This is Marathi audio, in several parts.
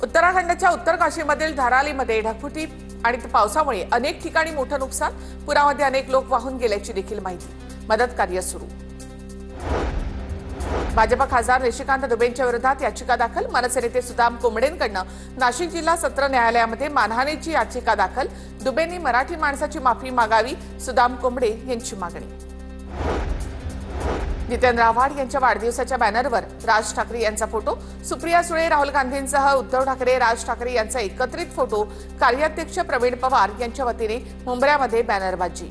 उत्तराखंडच्या उत्तर काशीमधील धारालीमध्ये ढगफुटी आणि पावसामुळे अनेक ठिकाणी मोठं नुकसान, पुरामध्ये अनेक लोक वाहून गेल्याची देखील माहिती। मदत कार्य सुरू। भाजप खासदार निशिकांत दुबेंच्या विरोधात याचिका दाखल, मनसे नेते सुदाम कोंबडेंकडून नाशिक जिल्हा सत्र न्यायालयामध्ये मानहानीची याचिका दाखल। दुबेंनी मराठी माणसाची माफी मागावी, सुदाम कोंबडे यांची मागणी। जितेंद्र आव्हाड यांच्या वाढदिवसाच्या बॅनरवर राज ठाकरे यांचा फोटो, सुप्रिया सुळे, राहुल गांधींसह उद्धव ठाकरे, राज ठाकरे यांचा एकत्रित फोटो, कार्याध्यक्ष प्रवीण पवार यांच्या वतीने मुंबऱ्यामध्ये बॅनरबाजी।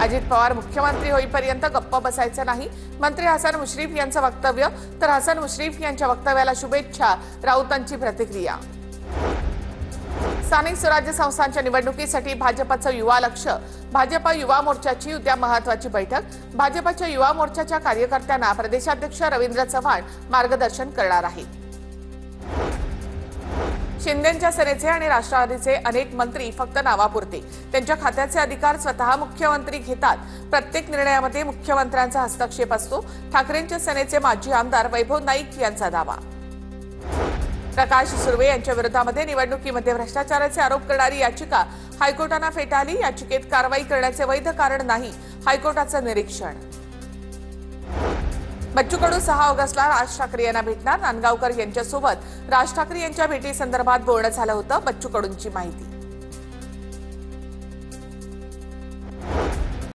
अजित पवार मुख्यमंत्री होईपर्यंत गप्प बसायचं नाही, मंत्री हसन मुश्रीफ यांचं वक्तव्य, तर हसन मुश्रीफ यांच्या वक्तव्याला शुभेच्छा, राऊतांची प्रतिक्रिया। स्थानिक स्वराज्य संस्थांच्या निवडणुकीसाठी भाजपचं युवा लक्ष, भाजप युवा मोर्चाची उद्या महत्त्वाची बैठक, भाजपच्या युवा मोर्चाच्या कार्यकर्त्यांना प्रदेशाध्यक्ष रवींद्र चव्हाण मार्गदर्शन करणार आहेत। शिंदेंच्या सेनेचे आणि राष्ट्रवादीचे अनेक मंत्री फक्त नावापुरते, त्यांच्या खात्याचे अधिकार स्वतः मुख्यमंत्री घेतात, प्रत्येक निर्णयामध्ये मुख्यमंत्र्यांचा हस्तक्षेप असतो, ठाकरेंच्या सेनेचे माजी आमदार वैभव नाईक यांचा दावा। प्रकाश सुर्वे यांच्या विरोधामध्ये निवडणुकीमध्ये भ्रष्टाचाराचे आरोप करणारी याचिका हायकोर्टाने फेटाळली, याचिकेत कारवाई करण्याचे वैध कारण नाही, हायकोर्टाचं निरीक्षण। बच्चू कडू 6 ऑगस्टला राज ठाकरे यांना भेटणार, नांदगावकर यांच्यासोबत राज ठाकरे यांच्या भेटीसंदर्भात बोलणं झालं होतं, बच्चू कडूंची माहिती।